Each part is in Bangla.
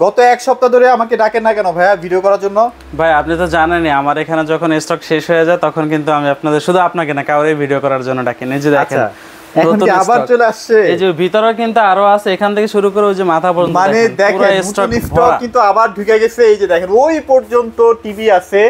গত এক সপ্তাহ ধরে আমাকে ডাকেন না কেন ভাইয়া ভিডিও করার জন্য? ভাই আপনি তো জানেনই আমার এখানে যখন স্টক শেষ হয়ে যায় তখন কিন্তু আমি আপনাদের শুধু আপনাকে না কাউরে ভিডিও করার জন্য ডাকি না। এই যে দেখেন এখন কি আবার চলে আসছে? এই যে ভিতরে কিন্তু আরো আছে, এখান থেকে শুরু করে ওই যে মাথা পর্যন্ত মানে দেখেন স্টক কিন্তু আবার ঢুকে গেছে। এই যে দেখেন ওই পর্যন্ত টিভি আছে।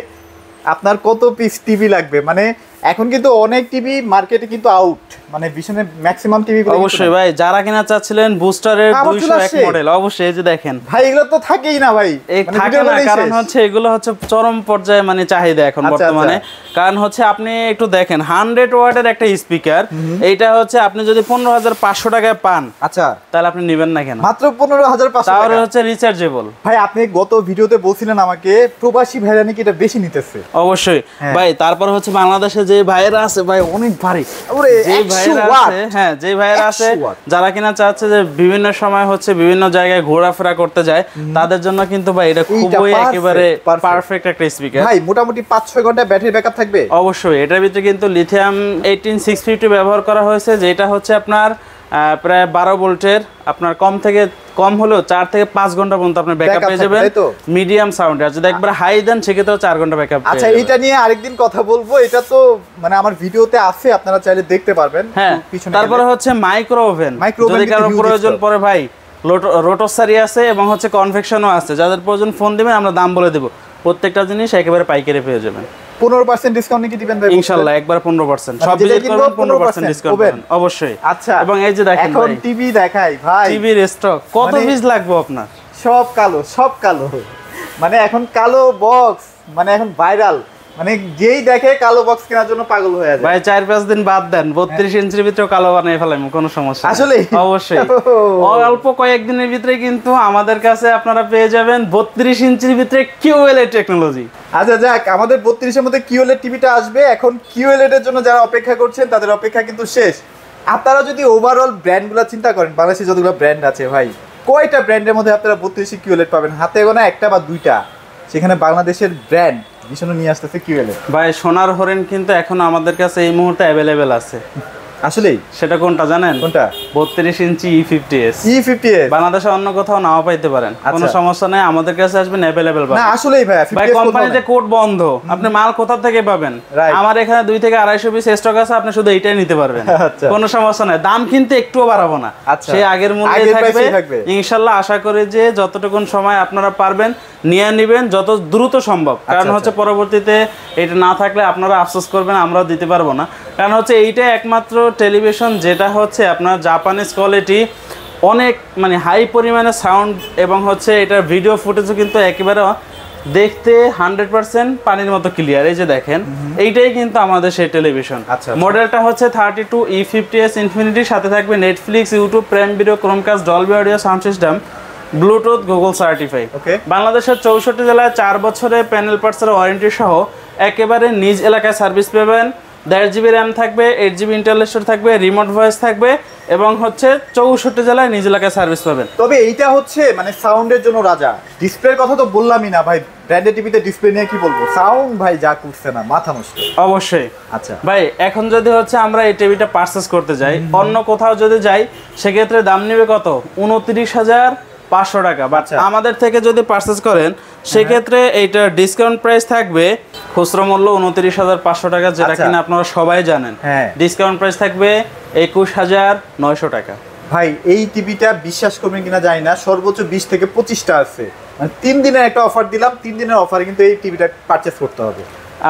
আপনার কত পিস টিভি লাগবে? মানে এখন কিন্তু অনেক টিভি মার্কেটে কিন্তু আউট, মানে বিশনের ম্যাক্সিমাম টিভি। অবশ্যই ভাই যারা কিনা চাচ্ছিলেন বুস্টারের 201 মডেল, অবশ্যই এই যে দেখেন ভাই এগুলো তো থাকেই না ভাই, এই থাকে না, কারণ হচ্ছে এগুলো হচ্ছে চরম পর্যায়ে মানে চাহিদা এখন বর্তমানে। কারণ হচ্ছে আপনি একটু দেখেন 100 ওয়াটের একটা স্পিকার, এইটা হচ্ছে আপনি যদি 15,500 টাকায় পান, আচ্ছা তাহলে আপনি নেবেন না কেন? মাত্র 15,500 টাকা। তাহলে হচ্ছে রিচার্জেবল। ভাই আপনি গত ভিডিওতে বলছিলেন আমাকে প্রবাসী ভাইরা নাকি এটা বেশি নিতেছে। অবশ্যই ভাই, তারপর হচ্ছে বাংলাদেশে যে ভাইরা আছে ভাই অনেক ভারী, যে ভাইরা আছে, হ্যাঁ যে ভাইরা আছে যারা কিনা চাচ্ছে যে বিভিন্ন সময় হচ্ছে বিভিন্ন জায়গায় ঘোরাফেরা করতে যায়, তাদের জন্য কিন্তু ভাই এটা খুবই একেবারে পারফেক্ট একটা স্পিকার। ভাই মোটামুটি 5-6 ঘন্টা ব্যাটারি ব্যাকআপ থাকবে। অবশ্যই এটার ভিতরে কিন্তু লিথিয়াম 18650 ব্যবহার করা হয়েছে, যেটা হচ্ছে আপনার প্রায় 12 ভোল্টের, আপনার কম হলেও 4 থেকে 5 ঘন্টা পর্যন্ত আপনি ব্যাকআপ পেয়ে যাবেন মিডিয়াম সাউন্ডে। আর যদি একবার হাই দেন সেক্ষেত্রেও 4 ঘন্টা ব্যাকআপ। আচ্ছা এটা নিয়ে আরেকদিন কথা বলবো, এটা তো মানে আমার ভিডিওতে আছে, আপনারা চাইলে দেখতে পারবেন। হ্যাঁ তারপরে হচ্ছে মাইক্রো ওভেন, যদি কারো প্রয়োজন পড়ে ভাই রোটোসারি আছে এবং হচ্ছে কনভেকশনও আছে, যাদের প্রয়োজন ফোন দিবেন, আমরা দাম বলে দেব। প্রত্যেকটা জিনিস একেবারে পাইকারি পেয়ে যাবেন। 15% ডিসকাউন্ট কি দিবেন ভাই? ইনশাআল্লাহ একবার 15%, সব ভিজিট করবেন 15% ডিসকাউন্ট পাবেন অবশ্যই। আচ্ছা এবং এই যে দেখেন এখন টিভি দেখাই ভাই, টিভির স্টক কত পিস লাগবে আপনার? সব কালো, মানে এখন কালো বক্স মানে এখন ভাইরাল, মানে যেই দেখে কালো বক্স কেনার জন্য পাগল হয়ে যায়। ভাই 4-5 দিন বাদ দেন, 32 ইঞ্চির ভিতরে কালো বানিয়ে ফেলাম, কোনো সমস্যা আসলে অবশ্যই অল্প কয়েকদিনের ভিতরে কিন্তু আমাদের কাছে আপনারা পেয়ে যাবেন 32 ইঞ্চির ভিতরে কিউএলইডি টেকনোলজি। আচ্ছা যাক, আমাদের 32 এর মধ্যে কিউএলইডি টিভিটা আসবে। এখন কিউএলইডি এর জন্য যারা অপেক্ষা করছেন তাদের অপেক্ষা কিন্তু শেষ। আপনারা যদি ওভারঅল ব্র্যান্ডগুলো চিন্তা করেন, বাংলাদেশে যতগুলো ব্র্যান্ড আছে ভাই, কয়টা ব্র্যান্ডের মধ্যে আপনারা 32 কিউএলইডি পাবেন? হাতে গোনা একটা বা দুইটা, সেখানে বাংলাদেশের ব্র্যান্ড ভীষণ নিয়ে আসতেছে কিউএলইডি। ভাই সোনার হরিণ কিন্তু এখন আমাদের কাছে এই মুহূর্তে অ্যাভেলেবেল আছে। আসলেই সেটা কোনটা জানেন? কোনটা? 32 ইঞ্চি E50s। E50s বাংলাদেশে অন্য কোথাও নাও পাইতে পারেন, কোনো সমস্যা নাই, আমাদের কাছে আসবেন অ্যাভেলেবেল পাবেন। না আসলেই ভাই, ভাই কোম্পানিতে কোড বন্ধ, আপনি মাল কোথা থেকে পাবেন? আমার এখানে 2 থেকে 250 পিস স্টক আছে, আপনি শুধু এইটাই নিতে পারবেন, কোনো সমস্যা নাই। দাম কিন্তু একটুও বাড়াবো না, সেই আগের মূল্যে থাকবে ইনশাআল্লাহ। আশা করি যে যতটুকুন সময় আপনারা পারবেন নিয়ে নেবেন যত দ্রুত সম্ভব, কারণ হচ্ছে পরবর্তীতে এটা না থাকলে আপনারা আফসোস করবেন, আমরাও দিতে পারবো না। কারণ হচ্ছে এইটা একমাত্র টেলিভিশন যেটা হচ্ছে আপনার জাপানিজ কোয়ালিটি, অনেক মানে হাই পরিমাণে সাউন্ড, এবং হচ্ছে এটার ভিডিও ফুটেজও কিন্তু একেবারে দেখতে 100% পানির মতো ক্লিয়ার। এই যে দেখেন এইটাই কিন্তু আমাদের সেই টেলিভিশন। মডেলটা হচ্ছে 32 E50s ইনফিনিটি, সাথে থাকবে Netflix, YouTube, prime video, Chromecast, Dolby audio sound system, Bluetooth, Google certify. বাংলাদেশের 64 জেলায় 4 বছরের প্যানেল পার্টসের ওয়ারেন্টি সহ একেবারে নিজ এলাকায় সার্ভিস পাবেন। 1.5 GB র্যাম থাকবে, 8 GB ইন্টারনাল স্টোরেজ থাকবে, রিমোট ভয়েস থাকবে, এবং হচ্ছে 64 জেলায় নিজ এলাকায় সার্ভিস পাবেন। তবে এইটা হচ্ছে মানে সাউন্ডের জন্য রাজা। ডিসপ্লের কথা তো বললামই না ভাই, ব্র্যান্ডেড টিভিতে ডিসপ্লে নিয়ে কি বলবো, সাউন্ড ভাই যা করছে না, মাথা নষ্ট। অবশ্যই। আচ্ছা ভাই এখন যদি হচ্ছে আমরা এই টিভিটা পারচেজ করতে যাই, অন্য কোথাও যদি যাই, সেক্ষেত্রে দাম নেবে কত? 29,500 টাকা। বাট আমাদের থেকে যদি পারচেজ করেন সেক্ষেত্রে এইটার ডিসকাউন্ট প্রাইস থাকবে খুচরা মূল্য 29,500 টাকা, যেটা কিনা আপনারা সবাই জানেন। ডিসকাউন্ট প্রাইস থাকবে 21,900 টাকা। ভাই এই টিভিটা বিশ্বাস করবেন কিনা জানি না, সর্বোচ্চ 20 থেকে 25টা আছে, মানে 3 দিনের একটা অফার দিলাম, 3 দিনের অফারে কিন্তু এই টিভিটা পারচেজ করতে হবে।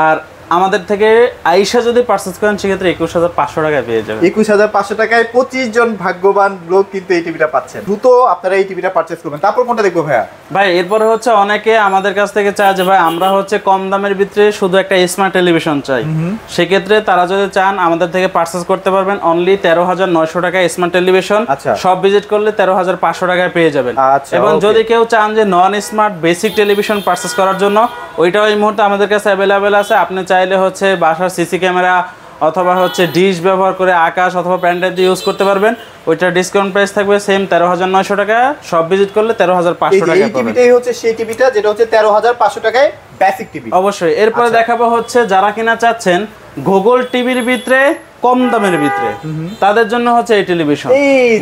আর আমাদের থেকে আইসা যদি পারচেজ করেন সেক্ষেত্রে 21,500 টাকায় পেয়ে যাবেন। 21,500 টাকায় 25 জন ভাগ্যবান লোক কিন্তু এই টিভিটা পাচ্ছেন। দ্রুত আপনারা এই টিভিটা পারচেজ করবেন। তারপর কোনটা দেখবো ভাইয়া? ভাই এরপরে হচ্ছে অনেকে আমাদের কাছ থেকে চায় যে ভাই আমরা হচ্ছে কম দামের ভিতরে শুধু একটা স্মার্ট টেলিভিশন চাই, সেক্ষেত্রে তারা যদি চান আমাদের থেকে পারচেজ করতে পারবেন অনলি 13,900 টাকায় স্মার্ট টেলিভিশন। সব ভিজিট করলে 13,500 টাকায় পেয়ে যাবেন। এবং যদি কেউ চান যে নন স্মার্ট বেসিক টেলিভিশন পারচেজ করার জন্য, ওইটাও এই মুহূর্তে আমাদের কাছে অ্যাভেলেবেল আছে। আপনি চাইলে হচ্ছে বাসার সিসি ক্যামেরা অথবা হচ্ছে ডিশ ব্যবহার করে আকাশ অথবা প্যান্ডেল দিয়ে ইউজ করতে পারবেন। ওইটার ডিসকাউন্ট প্রাইস থাকবে সেম 13,900 টাকা, সব ভিজিট করলে 13,500 টাকা। এই টিভিটাই হচ্ছে সেই টিভিটা যেটা হচ্ছে 13,500 টাকায় বেসিক টিভি। অবশ্যই। এরপরে দেখাবো হচ্ছে যারা কিনা চাচ্ছেন গুগল টিভির ভিতরে কম দামের ভিতরে, তাদের জন্য হচ্ছে এই টেলিভিশন।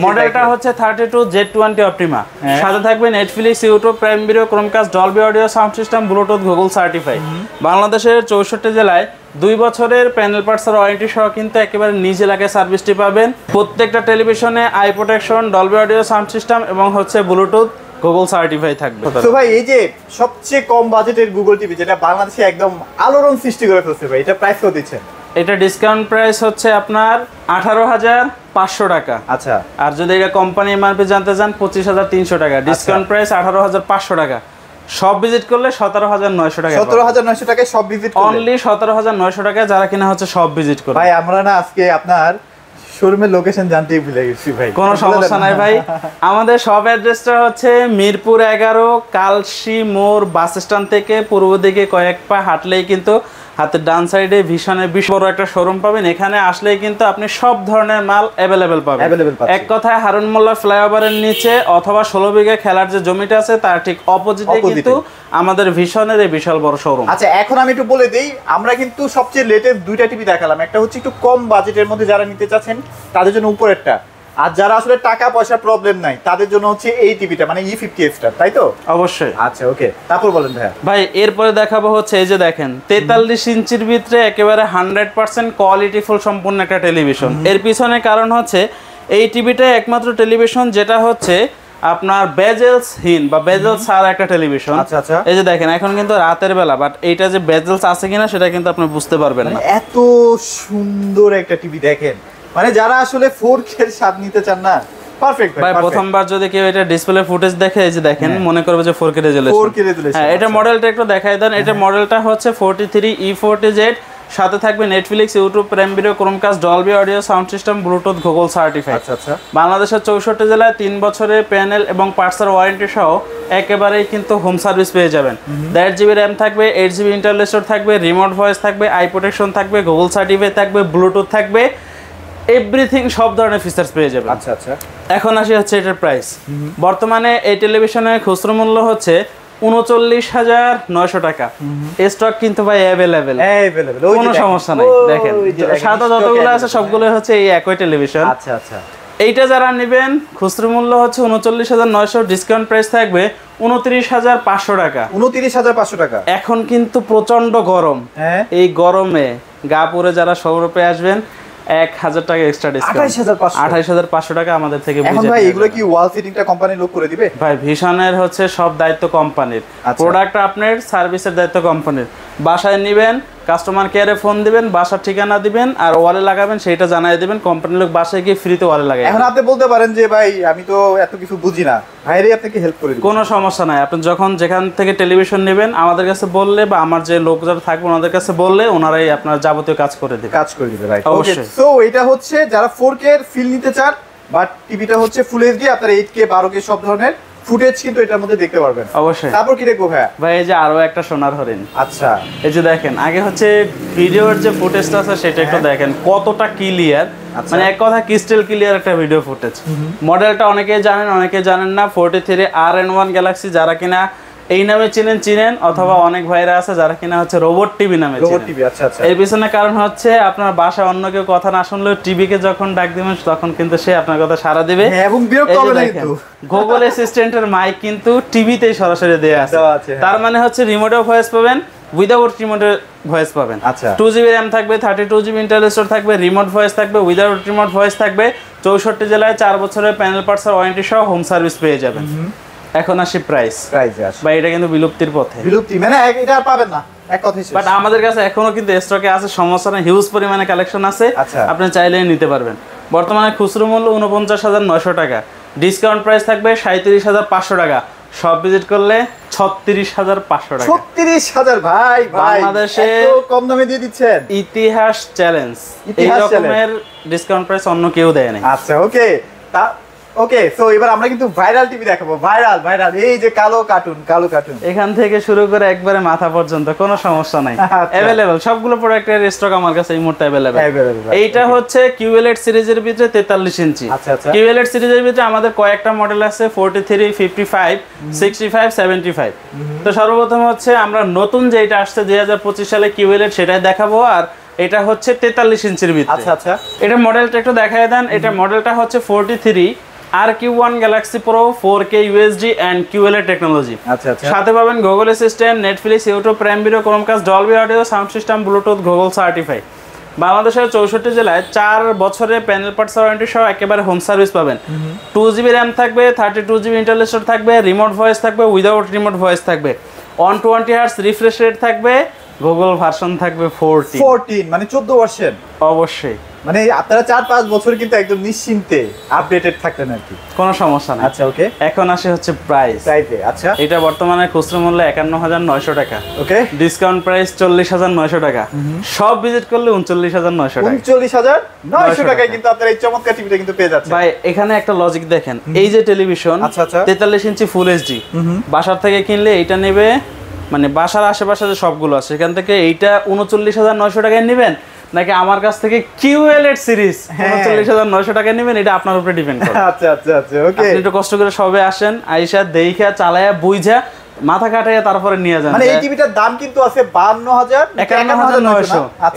মডেলটা হচ্ছে 32Z20 Optima, সাথে থাকবে Netflix, YouTube, prime video, Chromecast, Dolby audio sound system, Bluetooth, Google certified. বাংলাদেশের 64 জেলায় 2 বছরের প্যানেল পার্টসের ওয়ারেন্টি সহ কিন্তু একেবারে নিজ এলাকায় সার্ভিসটি পাবেন। প্রত্যেকটা টেলিভিশনে I protection, Dolby audio sound system এবং হচ্ছে ব্লুটুথ, গুগল সার্টিফাই থাকবে। তো ভাই এই যে সবচেয়ে কম বাজেটের গুগল টিভি যেটা বাংলাদেশে একদম আলোড়ন সৃষ্টি করে ফেলছে ভাই, এটা প্রাইস কত দিচ্ছেন? এটা ডিসকাউন্ট প্রাইস হচ্ছে আপনার 18,500 টাকা। আচ্ছা, আর যদি এটা কোম্পানি এমআরপি জানতে চান 25,300 টাকা, ডিসকাউন্ট প্রাইস 18,500 টাকা। সব ভিজিট করলে 17,900 টাকা। 17,900 টাকায় সব ভিজিট করলে অনলি 17,900 টাকায় যারা কিনা হচ্ছে সব ভিজিট করে। ভাই আমরা না আজকে আপনার শোরুমের লোকেশন জানতেই ভুলে গেছি ভাই। কোনো সমস্যা নাই ভাই, আমাদের সব অ্যাড্রেসটা হচ্ছে মিরপুর 11 কালসি মোড় বাস স্ট্যান্ড থেকে পূর্ব দিকে কয়েক পা হাঁটলেই কিন্তু হাতের ডান সাইডে ভিশনের বিশ বড় একটা শোরুম পাবেন। এখানে আসলেই কিন্তু আপনি সব ধরনের মাল অ্যাভেলেবেল পাবেন। এক কথায় হারুন মোল্লা ফ্লাইওভারের নিচে অথবা 16 বিঘা খেলার যে জমিটা আছে তার ঠিক অপোজিটে কিন্তু আমাদের ভিশনের এই বিশাল বড় শোরুম। আচ্ছা, এখন আমি একটু বলে দেই, আমরা কিন্তু সবচেয়ে লেটেস্ট দুইটা টিভি দেখালাম। একটা হচ্ছে একটু কম বাজেটের মধ্যে যারা নিতে চাচ্ছেন তাদের জন্য উপরেরটা, আর যারা আসলে টাকা পয়সা প্রবলেম নাই তাদের জন্য হচ্ছে এই টিভিটা, মানে E50 স্টার, তাই তো? অবশ্যই। আচ্ছা ওকে, তারপর বলেন ভাই। ভাই এরপরে দেখাবো হচ্ছে এই যে দেখেন 43 ইঞ্চির ভিতরে একেবারে 100% কোয়ালিটিফুল সম্পূর্ণ একটা টেলিভিশন। এর পিছনে কারণ হচ্ছে এই টিভিটা একমাত্র টেলিভিশন যেটা হচ্ছে আপনার বেজেলসহীন বা বেজেলস ছাড়া একটা টেলিভিশন। আচ্ছা আচ্ছা, এই যে দেখেন এখন কিন্তু রাতের বেলা, বাট এইটা যে বেজেলস আছে কিনা সেটা কিন্তু আপনি বুঝতে পারবেন না। এত সুন্দর একটা টিভি দেখেন, মানে যারা আসলে 4K এর স্বাদ নিতে চান না, পারফেক্ট ভাই। প্রথমবার যদি কেউ এটা ডিসপ্লে ফুটেজ দেখে এই যে দেখেন মনে করবে যে 4K রেজোলিউশন। হ্যাঁ, এটা মডেলটা একটু দেখাই দেন। এটা মডেলটা হচ্ছে 43E40Z, সাথে থাকবে Netflix, YouTube, prime video, Chromecast, Dolby audio sound system, Bluetooth, Google certified. আচ্ছা আচ্ছা, বাংলাদেশের 64 জেলায় 3 বছরের প্যানেল এবং পার্টসের ওয়ারেন্টি সহ একেবারেই কিন্তু হোম সার্ভিস পেয়ে যাবেন। 1.5 GB র্যাম থাকবে, 8 GB ইন্টারনাল স্টোরেজ থাকবে, রিমোট ভয়েস থাকবে, আই প্রোটেকশন থাকবে, গুগল সার্টিফাইড থাকবে, ব্লুটুথ থাকবে, এভরিথিং সব ধরনের ফিচার্স পেয়ে যাবেন। আচ্ছা আচ্ছা, এখন আসি হচ্ছে এটার প্রাইস। বর্তমানে এই টেলিভিশনের খুচরো মূল্য হচ্ছে 39,900 টাকা। স্টক কিন্তু ভাই অ্যাভেলেবেল, কোনো সমস্যা নাই। দেখেন সাদা যতগুলো আছে সবগুলো হচ্ছে এই একই টেলিভিশন। আচ্ছা আচ্ছা, এইটা যারা নেবেন খুচরো মূল্য হচ্ছে 39,900, ডিসকাউন্ট প্রাইস থাকবে 29,500 টাকা। 29,500 টাকা। এখন কিন্তু প্রচন্ড গরম, এই গরমে গা পুড়ে যারা সৌরভে আসবেন 1,000 টাকা এক্সট্রা ডিসকাউন্ট, 28,500 টাকা আমাদের থেকে। এখন ভাই এগুলো কি ওয়াল ফিটিংটা কোম্পানি লোক করে দিবে? ভাই ভিশনের হচ্ছে সব দায়িত্ব কোম্পানির, প্রোডাক্ট আপনার, সার্ভিসের দায়িত্ব কোম্পানির। বাসায় নেবেন, কাস্টমার কেয়ারে ফোন দিবেন, বাসার ঠিকানা দিবেন আর ওয়ালে লাগাবেন সেটা জানাই দিবেন, কোম্পানির লোক বাসায় গিয়ে ফ্রিতে ওয়ালে লাগাই। এখন আপনি বলতে পারেন যে ভাই আমি তো এত কিছু বুঝি না, ভাইরে আপনাকে হেল্প করে দিবেন, কোনো সমস্যা নাই। আপনি যখন যেখান থেকে টেলিভিশন নেবেন আমাদের কাছে বললে বা আমার যে লোক যারা থাকবে ওনাদের কাছে বললে ওনারাই আপনার যাবতীয় কাজ করে দিবে। রাইট, অবশ্যই। সো এটা হচ্ছে যারা 4K এর ফিল নিতে চান, বাট টিভিটা হচ্ছে ফুল এইচডি, আপনারা 8K 12K সব ধরনের ফুটেজ কিন্তু এটার মধ্যে দেখতে পারবেন। অবশ্যই। তারপর কি দেখবো ভাই? ভাই এই যে আরো একটা সোনার হরিণ। আচ্ছা, এই যে দেখেন আগে হচ্ছে ভিডিওর যে ফুটেজটা আছে সেটা একটু দেখেন কতটা ক্লিয়ার, মানে এক কথা ক্রিস্টাল ক্লিয়ার একটা ভিডিও ফুটেজ। মডেলটা অনেকেই জানেন অনেকে জানেন না, 43RN1 গ্যালাক্সি। যারা কিনা এই নামে চিনেন অথবা অনেক ভাইরা আছে যারা কিনা হচ্ছে রোবট টিভি নামে চিনেন। আচ্ছা আচ্ছা, এর পিছনে কারণ হচ্ছে আপনার বাসায় অন্য কেউ কথা না শুনলেও টিভিকে যখন ডাক দিবেন তখন কিন্তু সে আপনার কথা সাড়া দিবে এবং বিরক্ত হবে না। কিন্তু গুগল অ্যাসিস্ট্যান্টের মাইক কিন্তু টিভিতেই সরাসরি দেয়া আছে। তার মানে হচ্ছে রিমোটেও ভয়েস পাবেন, উইদাউট রিমোটের ভয়েস পাবেন। আচ্ছা, 2 GB র্যাম থাকবে, 32 GB ইন্টারনাল স্টোরেজ থাকবে, রিমোট ভয়েস থাকবে, উইদাউট রিমোট ভয়েস থাকবে। 64 জেলায় 4 বছরের প্যানেল পার্টসের ওয়ারেন্টি সহ হোম সার্ভিস পেয়ে যাবেন। এখন আসি প্রাইসে আসে ভাই, এটা কিন্তু বিলুপ্তির পথে। বিলুপ্তি মানে এটা আর পাবেন না এক কথাই শেষ। বাট আমাদের কাছে এখনো কিন্তু স্টকে আছে, সমস্যা নেই, হিউজ পরিমাণে কালেকশন আছে, আপনি চাইলেই নিতে পারবেন। বর্তমানে খুচরো মূল্য 49,900 টাকা, ডিসকাউন্ট প্রাইস থাকবে 37,500 টাকা। সব ভিজিট করলে 36,500 টাকা। 36,000 ভাই, বাংলাদেশে এত কম দামে দিয়ে দিচ্ছেন। ইতিহাস চ্যালেঞ্জ, এই রকমের ডিসকাউন্ট প্রাইস অন্য কেউ দেয় না। আচ্ছা ওকে, সো এবার আমরা কিন্তু ভাইরাল টিভি দেখাবো। ভাইরাল এই যে কালো কার্টুন এখান থেকে শুরু করে একবারে মাথা পর্যন্ত কোনো সমস্যা নাই, अवेलेबल সবগুলো প্রোডাক্টের স্টক আমার কাছে এই মুহূর্তে अवेलेबल। এইটা হচ্ছে QLED সিরিজের ভিতরে 43 ইঞ্চি। আচ্ছা আচ্ছা, QLED সিরিজের ভিতরে আমাদের কয়েকটা মডেল আছে, 43, 55, 65, 75। তো সর্বপ্রথম হচ্ছে আমরা নতুন যেটা আসছে 2025 সালে QLED সেটাই দেখাবো, আর এটা হচ্ছে 43 ইঞ্চির ভিতরে। আচ্ছা আচ্ছা, এটা মডেলটা একটু দেখায় দেন। এটা মডেলটা হচ্ছে 43 RQ1 Galaxy Pro 4K UHD and QLED technology. আচ্ছা আচ্ছা, সাথে পাবেন Google assistant, Netflix, YouTube, prime video, Chromecast, Dolby audio, sound system, Bluetooth, Google certify. বাংলাদেশের 64 জেলায় 4 বছরের প্যানেল পার্টস ওয়ারেন্টি সহ একেবারে হোম সার্ভিস পাবেন। 2GB র্যাম থাকবে, 32GB ইন্টারনাল স্টোরেজ থাকবে, রিমোট ভয়েস থাকবে, উইদাউট রিমোট ভয়েস থাকবে, 120 হার্টজ রিফ্রেশ রেট থাকবে, গুগল ভার্সন থাকবে 14 মানে 14 ভার্সন। অবশ্যই, মানে আপনারা 4-5 বছর কিন্তু একদম নিশ্চিন্তে আপডেটেড থাকতেন আর কি, কোনো সমস্যা না। আচ্ছা ওকে, এখন আসে হচ্ছে প্রাইসে। আচ্ছা, এটা বর্তমানে খুচরা মূল্য 51,900 টাকা। ওকে, ডিসকাউন্ট প্রাইস 40,900 টাকা। সব ভিজিট করলে 39,900 টাকা। 39,900 টাকায় কিন্তু আপনারা এই চমৎকার টিভিটা কিন্তু পেয়ে যাচ্ছেন। ভাই এখানে একটা লজিক দেখেন, এই যে টেলিভিশন 43 ইঞ্চি ফুল এইচডি, বাসার থেকে কিনলে এইটা নেবে, মানে বাসার আশেপাশে যে সবগুলো আছে সেখান থেকে এইটা 39,900 টাকায় নেবেন, নাকি আমার কাছ থেকে QLED সিরিজ 39,900 টাকায় নেবেন, এটা আপনার উপরে ডিপেন্ড করে। আচ্ছা আচ্ছা আচ্ছা, ওকে, আপনি একটু কষ্ট করে সবে আসেন, আইসা দেইখা চালায়া বুঝা মাথা কাটাইয়া তারপরে নিয়ে যান। মানে এই টিভিটার দাম কিন্তু আছে 52,900,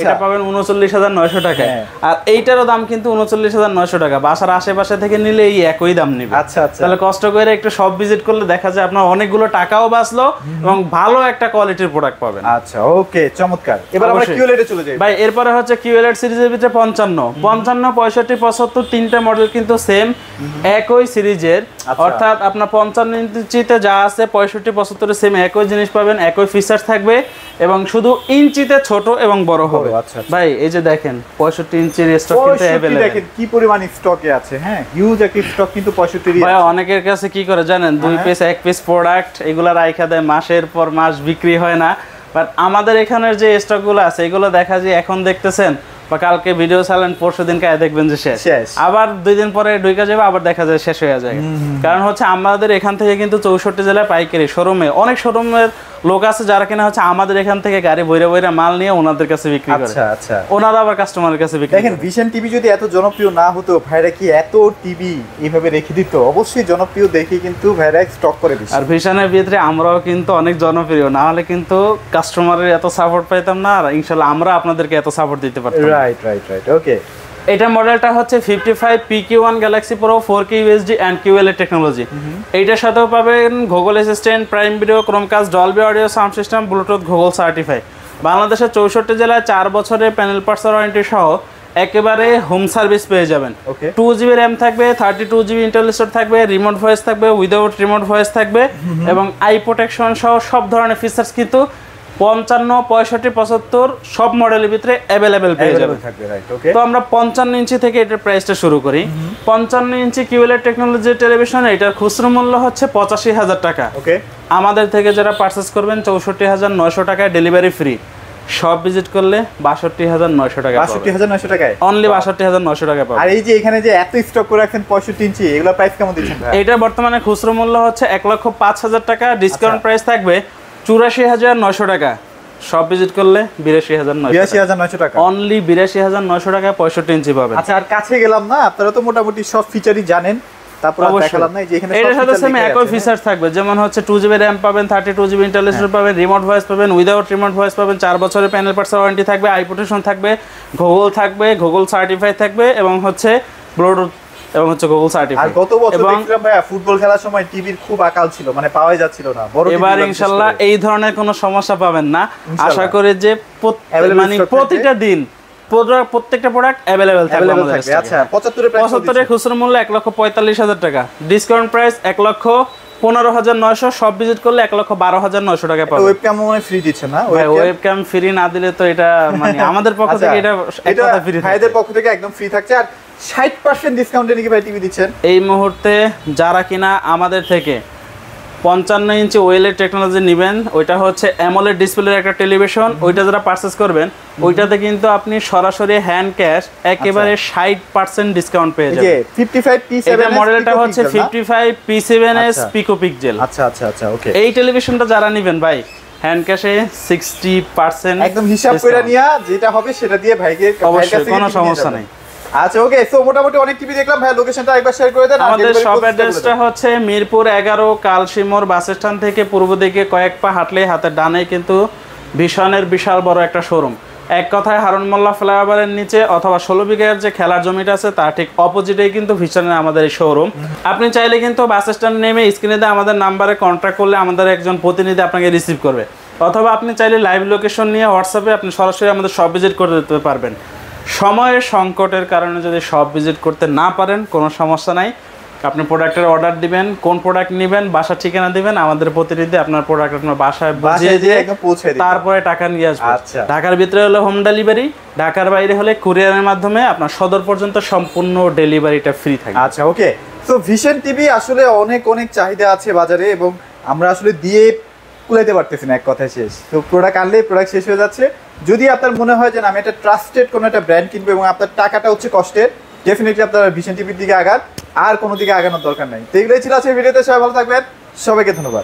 এটা পাবেন 39,900 টাকায়। আর এইটারও দাম কিন্তু 39,900 টাকা। বাসার আশেপাশে থেকে নিলে এই একই দাম নিবে। আচ্ছা আচ্ছা, তাহলে কষ্ট করে একটু সব ভিজিট করলে দেখা যায় আপনার অনেকগুলো টাকাও বাঁচলো এবং ভালো একটা কোয়ালিটির প্রোডাক্ট পাবেন। আচ্ছা ওকে, চমৎকার। এবার আমরা QLED এ চলে যাই ভাই। এরপরে হচ্ছে QLED সিরিজের ভিতরে 55, 65, 65, তিনটা মডেল কিন্তু সেম একই সিরিজের, অর্থাৎ আপনার 55 ইঞ্চিতে যা আছে 65, 75 সেম একই জিনিস পাবেন, একই ফিচার্স থাকবে এবং শুধু ইঞ্চিতে ছোট এবং বড় হবে। ভাই এই যে দেখেন 65 ইঞ্চির স্টক কিন্তু अवेलेबल, দেখেন কি পরিমাণ স্টকে আছে। হ্যাঁ, হিউজ একটা স্টক কিন্তু 65 এর। ভাই অনেকের কাছে কি করে জানেন, 2 পিস 1 পিস প্রোডাক্ট এগুলা রাইখা দেয়, মাসের পর মাস বিক্রি হয় না। বাট আমাদের এখানের যে স্টকগুলো আছে এগুলো দেখা যায় এখন দেখতেছেন বা কালকে ভিডিও চালান, পরশু দিন কায় দেখবেন যে শেষ, আবার 2 দিন পরে ঢুকে যাবে, আবার দেখা যায় শেষ হয়ে যায়। কারণ হচ্ছে আমাদের এখান থেকে কিন্তু 64 জেলায় পাইকারি শোরুমে অনেক শোরুমের লোক আছে যারা কিনা হচ্ছে আমাদের এখান থেকে গাড়ি বইরা বইরা মাল নিয়ে ওনাদের কাছে বিক্রি করে। আচ্ছা আচ্ছা, ওনারা আবার কাস্টমারের কাছে বিক্রি করে। দেখেন ভিশন টিভি যদি এত জনপ্রিয় না হতো, ভাইরা কি এত টিভি এইভাবে রেখে দিত? অবশ্যই জনপ্রিয় দেখে কিন্তু ভাইরা স্টক করে দিচ্ছে। আর ভিশনের ভিতরে আমরাও কিন্তু অনেক জনপ্রিয়, না হলে কিন্তু কাস্টমারের এত সাপোর্ট পাইতাম না, আর ইনশাআল্লাহ আমরা আপনাদেরকে এত সাপোর্ট দিতে পারতাম। রাইট রাইট রাইট, ওকে। এটা মডেলটা হচ্ছে 55 PQ1 Galaxy Pro 4K UHD and QLED technology. এইটার সাথেও পাবেন Google assistant, prime video, Chromecast, Dolby audio, sound system, Bluetooth, Google certify. বাংলাদেশের 64 জেলায় 4 বছরের প্যানেল পার্টস ওয়ারেন্টি সহ একেবারে হোম সার্ভিস পেয়ে যাবেন। 2GB র্যাম থাকবে, 32GB ইন্টারনাল স্টোরেজ থাকবে, রিমোট ভয়েস থাকবে, উইদাউট রিমোট ভয়েস থাকবে এবং আই প্রোটেকশন সহ সব ধরনের ফিচার্স কিন্তু 55, 65, 75 সব মডেলের ভিতরে अवेलेबल পেয়ে যাবেন। তো আমরা 55 ইঞ্চি থেকে এটার প্রাইসটা শুরু করি। 55 ইঞ্চি QLED টেকনোলজি টেলিভিশন, এটার খুচরা মূল্য হচ্ছে 85,000 টাকা। ওকে, আমাদের থেকে যারা পারচেজ করবেন 64,900 টাকায় ডেলিভারি ফ্রি। সব ভিজিট করলে 62,900 টাকা, 62,900 টাকায় অনলি 62,900 টাকা পাবেন। আর এই যে এখানে যে এত স্টক করে রাখছেন 65 ইঞ্চি, এগুলা প্রাইস কেমন দিচ্ছেন ভাই? এটা বর্তমানে খুচরা মূল্য হচ্ছে 1,05,000 টাকা, ডিসকাউন্ট প্রাইস থাকবে 84,900 টাকা। সব ভিজিট করলে 82,900 টাকা, অনলি 82,900 টাকা 65 ইঞ্চি পাবেন। আচ্ছা, আর কাছে গেলাম না, আপনারা তো মোটামুটি সব ফিচারই জানেন, তারপর দেখালাম না যে এখানে এর সাথে সেম একই ফিচার থাকবে, যেমন হচ্ছে 2GB র্যাম পাবেন, 32GB ইন্টারনাল স্টোরেজ পাবেন, রিমোট ভয়েস পাবেন, উইদাউট রিমোট ভয়েস পাবেন, 4 বছরের প্যানেল পার্টস ওয়ারেন্টি থাকবে, আই প্রোটেকশন থাকবে, গুগল থাকবে, গুগল সার্টিফাই থাকবে এবং হচ্ছে ব্লুটুথ এবং হচ্ছে গুগল সার্টিফাই। আর গত বছর দেখলাম ভাই ফুটবল খেলার সময় টিভির খুব আকাল ছিল, মানে পাওয়াই যাচ্ছিল না। এবার ইনশাআল্লাহ এই ধরনের কোনো সমস্যা পাবেন না। আশা করি যে মানে প্রতিটা দিন প্রত্যেকটা প্রোডাক্ট अवेलेबल থাকবে আমাদের কাছে। আচ্ছা, 75 এর খুচরা মূল্য 1,45,000 টাকা, ডিসকাউন্ট প্রাইস 1,15,900, সব ভিজিট করলে 1,12,900 টাকা পাবেন। ওয়েবক্যাম মনে ফ্রি দিচ্ছেন না? ওয়েবক্যাম ফ্রি না দিলে তো এটা মানে আমাদের পক্ষ থেকে এটা একটা ফ্রি, ভাইদের পক্ষ থেকে একদম ফ্রি থাকছে। আর 60% ডিসকাউন্টে নাকি ভাই টিভি দিচ্ছেন এই মুহূর্তে। যারা কিনা আমাদের থেকে 55 ইঞ্চি OLED টেকনোলজি নেবেন, ওইটা হচ্ছে AMOLED ডিসপ্লের একটা টেলিভিশন, ওইটা যারা পারচেজ করবেন ওইটাতে কিন্তু আপনি সরাসরি হ্যান্ড ক্যাশ একেবারে 60% ডিসকাউন্ট পেয়ে যাবেন। 55P7 এটা মডেলটা হচ্ছে 55P7s পিকো পিক্সেল। আচ্ছা আচ্ছা আচ্ছা, ওকে। এই টেলিভিশনটা যারা নেবেন ভাই হ্যান্ড ক্যাশে 60% একদম হিসাব করে নিয়া যেটা হবে সেটা দিয়ে ভাইকে অবশ্যই কোনো সমস্যা নেই। আচ্ছা, ওকে। সো মোটামুটি অনেক টিভি দেখলাম ভাই, লোকেশনটা একবার শেয়ার করে দেন। আমাদের শপ অ্যাড্রেসটা হচ্ছে মিরপুর 11 কালশিমোর বাস স্ট্যান্ড থেকে পূর্ব দিকে কয়েক পা হাঁটলে হাতের ডানে কিন্তু ভিশনের বিশাল বড় একটা শোরুম। এক কথায় হারুন মোল্লা ফ্লাইওভারের নিচে অথবা 16 বিঘার যে খেলার জমিটা আছে তার ঠিক অপোজিটেই কিন্তু ভিশনের আমাদের এই শোরুম। আপনি চাইলে কিন্তু বাস স্ট্যান্ড নেমে স্ক্রিনে দিয়ে আমাদের নাম্বারে কন্ট্যাক্ট করলে আমাদের একজন প্রতিনিধি আপনাকে রিসিভ করবে, অথবা আপনি চাইলে লাইভ লোকেশন নিয়ে হোয়াটসঅ্যাপে আপনি সরাসরি আমাদের সব ভিজিট করে দিতে পারবেন। সময়ের সংকটের কারণে যদি সব ভিজিট করতে না পারেন কোনো সমস্যা নাই, আপনি প্রোডাক্টের অর্ডার দিবেন, কোন প্রোডাক্ট নেবেন, বাসা ঠিকানা দিবেন, আমাদের প্রতিনিধি আপনার প্রোডাক্ট আপনার বাসায় বুঝিয়ে দিয়ে তারপরে টাকা নিয়ে আসবে। ঢাকার ভিতরে হলে হোম ডেলিভারি, ঢাকার বাইরে হলে কুরিয়ারের মাধ্যমে আপনার সদর পর্যন্ত সম্পূর্ণ ডেলিভারিটা ফ্রি থাকে। আচ্ছা ওকে, তো ভিশন টিভি আসলে অনেক অনেক চাহিদা আছে বাজারে এবং আমরা আসলে দিয়ে কুলাইতে পারতেছি না, এক কথায় শেষ। তো প্রোডাক্ট আনলে প্রোডাক্ট শেষ হয়ে যাচ্ছে। যদি আপনার মনে হয় যে আমি একটা ট্রাস্টেড কোনো একটা ব্র্যান্ড কিনবো এবং আপনার টাকাটা হচ্ছে কষ্টের, ডেফিনেটলি আপনারা ভিশন টিভির দিকে আগান, আর কোনো দিকে আগানোর দরকার নাই। তো এগুলোই ছিল আজকের ভিডিওতে। সবাই ভালো থাকবেন, সবাইকে ধন্যবাদ।